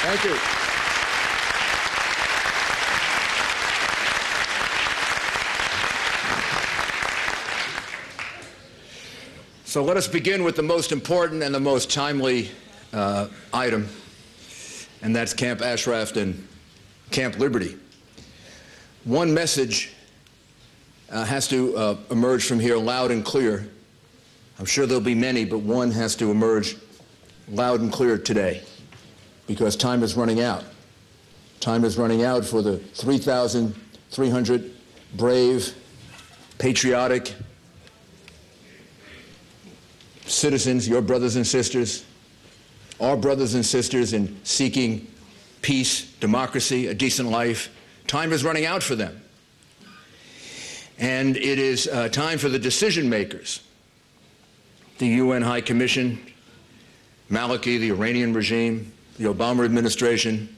Thank you. So let us begin with the most important and the most timely item, and that's Camp Ashraf and Camp Liberty. One message has to emerge from here loud and clear. I'm sure there'll be many, but one has to emerge loud and clear today, because time is running out. Time is running out for the 3,300 brave, patriotic citizens, your brothers and sisters, our brothers and sisters in seeking peace, democracy, a decent life. Time is running out for them. And it is time for the decision makers, the UN High Commission, Maliki, the Iranian regime, the Obama administration.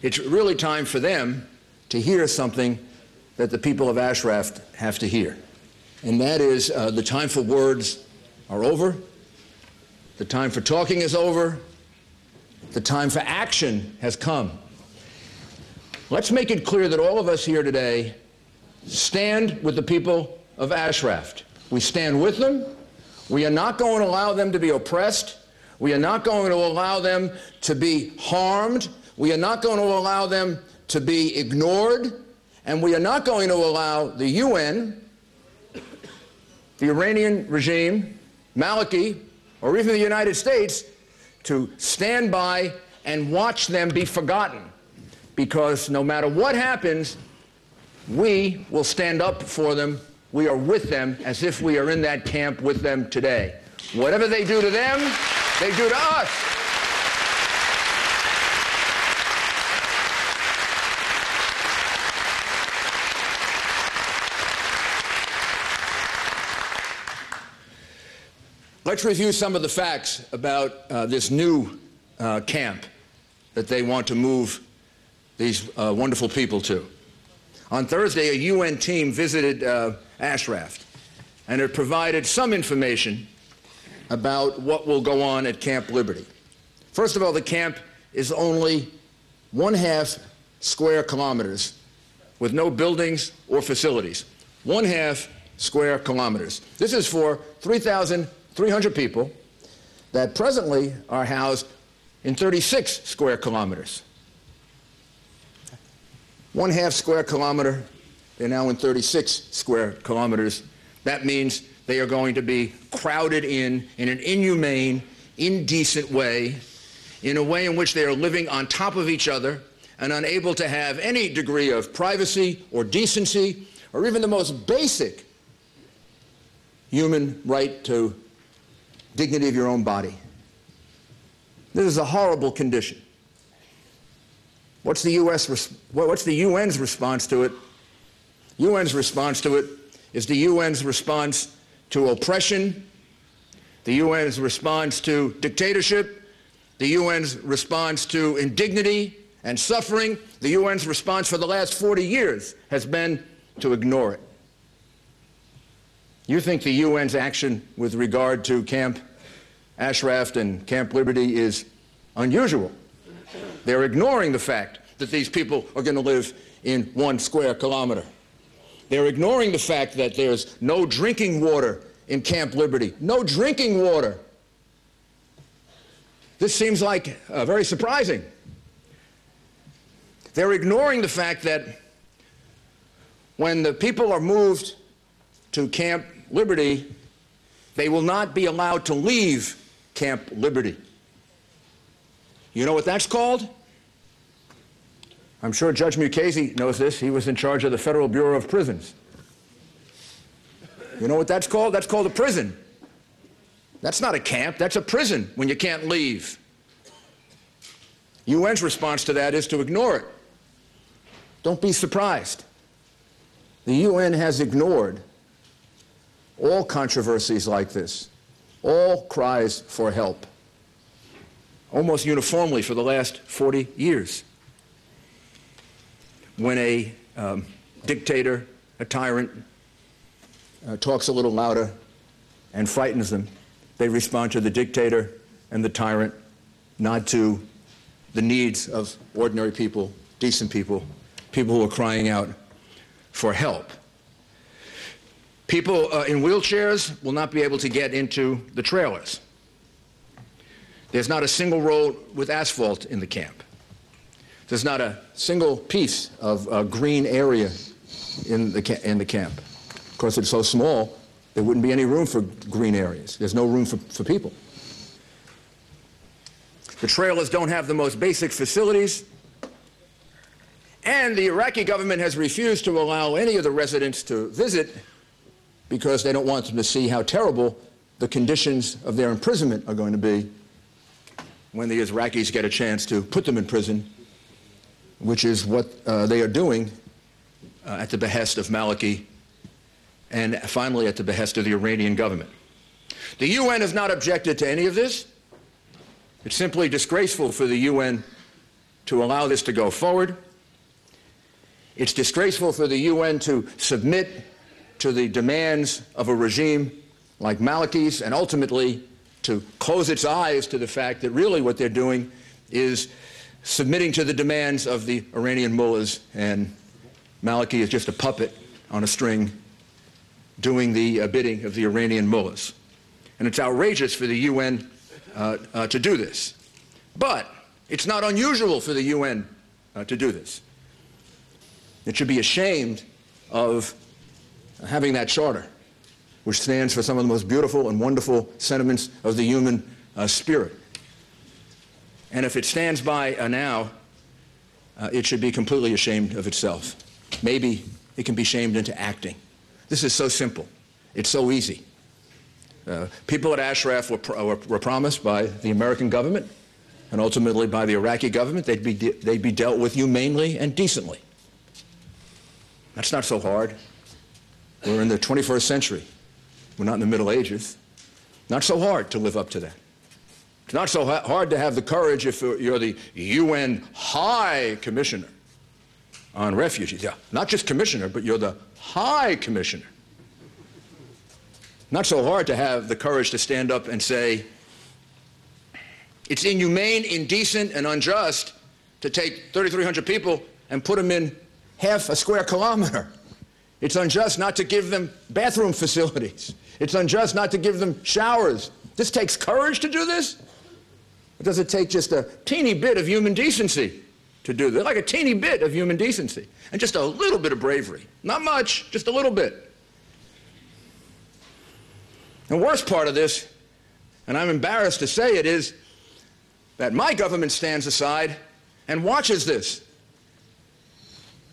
It's really time for them to hear something that the people of Ashraf have to hear. And that is the time for words are over. The time for talking is over. The time for action has come. Let's make it clear that all of us here today stand with the people of Ashraf. We stand with them. We are not going to allow them to be oppressed. We are not going to allow them to be harmed. We are not going to allow them to be ignored. And we are not going to allow the UN, the Iranian regime, Maliki, or even the United States to stand by and watch them be forgotten. Because no matter what happens, we will stand up for them. We are with them as if we are in that camp with them today. Whatever they do to them, they do to us. Let's review some of the facts about this new camp that they want to move these wonderful people to. On Thursday, a UN team visited Ashraf, and it provided some information about what will go on at Camp Liberty. First of all, the camp is only 1/2 square kilometers with no buildings or facilities. 1/2 square kilometers. This is for 3,300 people that presently are housed in 36 square kilometers. 1/2 square kilometer, they're now in 36 square kilometers. That means they are going to be crowded in an inhumane, indecent way, in a way in which they are living on top of each other and unable to have any degree of privacy or decency or even the most basic human right to dignity of your own body. This is a horrible condition. What's the UN's response to it? UN's response to it is the UN's response to oppression, the UN's response to dictatorship, the UN's response to indignity and suffering. The UN's response for the last 40 years has been to ignore it. You think the UN's action with regard to Camp Ashraf and Camp Liberty is unusual. They're ignoring the fact that these people are going to live in 1 square kilometer. They're ignoring the fact that there's no drinking water in Camp Liberty. No drinking water. This seems like very surprising. They're ignoring the fact that when the people are moved to Camp Liberty, they will not be allowed to leave Camp Liberty. You know what that's called? I'm sure Judge Mukasey knows this. He was in charge of the Federal Bureau of Prisons. You know what that's called? That's called a prison. That's not a camp. That's a prison when you can't leave. UN's response to that is to ignore it. Don't be surprised. The UN has ignored all controversies like this, all cries for help, almost uniformly for the last 40 years. When a dictator, a tyrant, talks a little louder and frightens them, they respond to the dictator and the tyrant, not to the needs of ordinary people, decent people, people who are crying out for help. People in wheelchairs will not be able to get into the trailers. There's not a single road with asphalt in the camp. There's not a single piece of green area in the camp. Of course, it's so small, there wouldn't be any room for green areas. There's no room for people. The trailers don't have the most basic facilities, and the Iraqi government has refused to allow any of the residents to visit because they don't want them to see how terrible the conditions of their imprisonment are going to be when the Iraqis get a chance to put them in prison, which is what they are doing at the behest of Maliki and finally at the behest of the Iranian government. The UN has not objected to any of this. It's simply disgraceful for the UN to allow this to go forward. It's disgraceful for the UN to submit to the demands of a regime like Maliki's and ultimately to close its eyes to the fact that really what they're doing is submitting to the demands of the Iranian mullahs, and Maliki is just a puppet on a string doing the bidding of the Iranian mullahs. And it's outrageous for the UN to do this. But it's not unusual for the UN to do this. It should be ashamed of having that charter, which stands for some of the most beautiful and wonderful sentiments of the human spirit. And if it stands by now, it should be completely ashamed of itself. Maybe it can be shamed into acting. This is so simple. It's so easy. People at Ashraf were promised by the American government and ultimately by the Iraqi government they'd be dealt with humanely and decently. That's not so hard. We're in the 21st century. We're not in the Middle Ages. Not so hard to live up to that. It's not so hard to have the courage if you're the UN High Commissioner on Refugees. Yeah, not just commissioner, but you're the High Commissioner. Not so hard to have the courage to stand up and say, it's inhumane, indecent, and unjust to take 3,300 people and put them in half a square kilometer. It's unjust not to give them bathroom facilities. It's unjust not to give them showers. This takes courage to do this? Or does it take just a teeny bit of human decency to do this? Like a teeny bit of human decency and just a little bit of bravery. Not much, just a little bit. The worst part of this, and I'm embarrassed to say it, is that my government stands aside and watches this.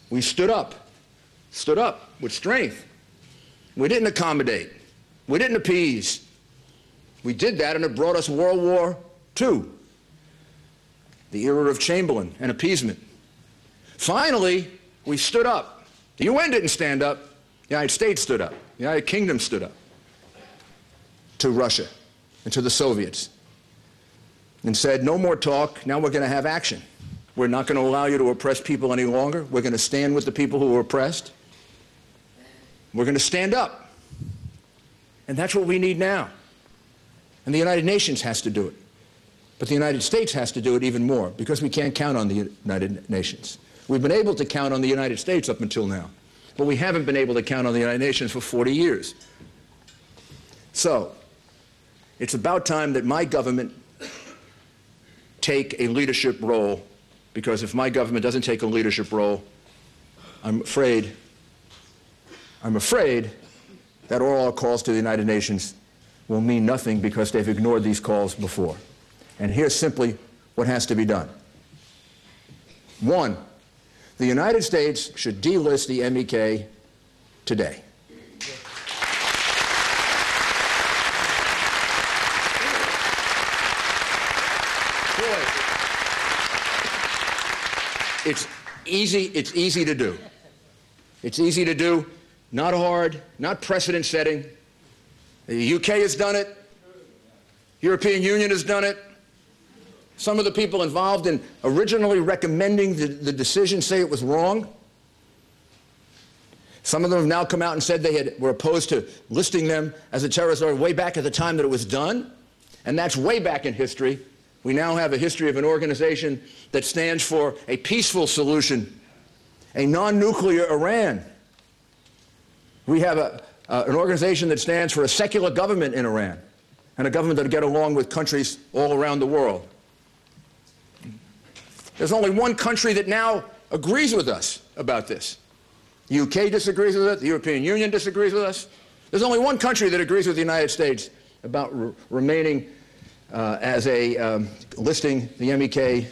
We stood up with strength. We didn't accommodate. We didn't appease. We did that and it brought us World War II, the era of Chamberlain and appeasement. Finally, we stood up. The UN didn't stand up. The United States stood up. The United Kingdom stood up to Russia and to the Soviets and said, no more talk, now we're going to have action. We're not going to allow you to oppress people any longer. We're going to stand with the people who are oppressed. We're going to stand up. And that's what we need now. And the United Nations has to do it. But the United States has to do it even more because we can't count on the United Nations. We've been able to count on the United States up until now, but we haven't been able to count on the United Nations for 40 years. So, it's about time that my government take a leadership role, because if my government doesn't take a leadership role, I'm afraid that all our calls to the United Nations will mean nothing because they've ignored these calls before. And here's simply what has to be done. One, the United States should delist the MEK today. It's easy to do. It's easy to do, not hard, not precedent setting. The UK has done it. European Union has done it. Some of the people involved in originally recommending the decision say it was wrong. Some of them have now come out and said they were opposed to listing them as a terrorist order way back at the time that it was done. And that's way back in history. We now have a history of an organization that stands for a peaceful solution, a non-nuclear Iran. We have an organization that stands for a secular government in Iran, and a government that will get along with countries all around the world. There's only one country that now agrees with us about this. The UK disagrees with it. The European Union disagrees with us. There's only one country that agrees with the United States about remaining as a listing the MEK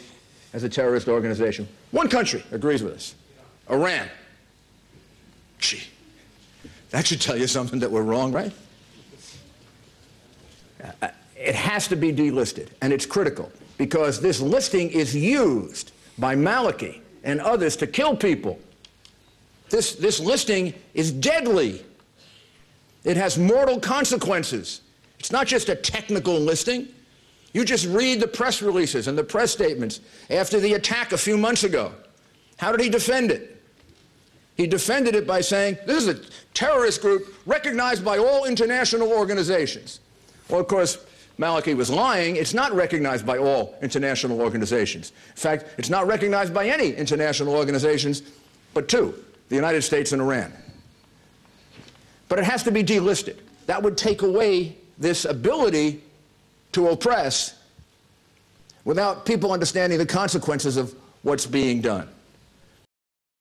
as a terrorist organization. One country agrees with us. Iran. Gee, that should tell you something that we're wrong, right? It has to be delisted, and it's critical, because this listing is used by Maliki and others to kill people. This listing is deadly. It has mortal consequences. It's not just a technical listing. You just read the press releases and the press statements after the attack a few months ago. How did he defend it? He defended it by saying, this is a terrorist group recognized by all international organizations. Well, of course, Maliki was lying. It's not recognized by all international organizations. In fact, it's not recognized by any international organizations but two, the United States and Iran. But it has to be delisted. That would take away this ability to oppress without people understanding the consequences of what's being done.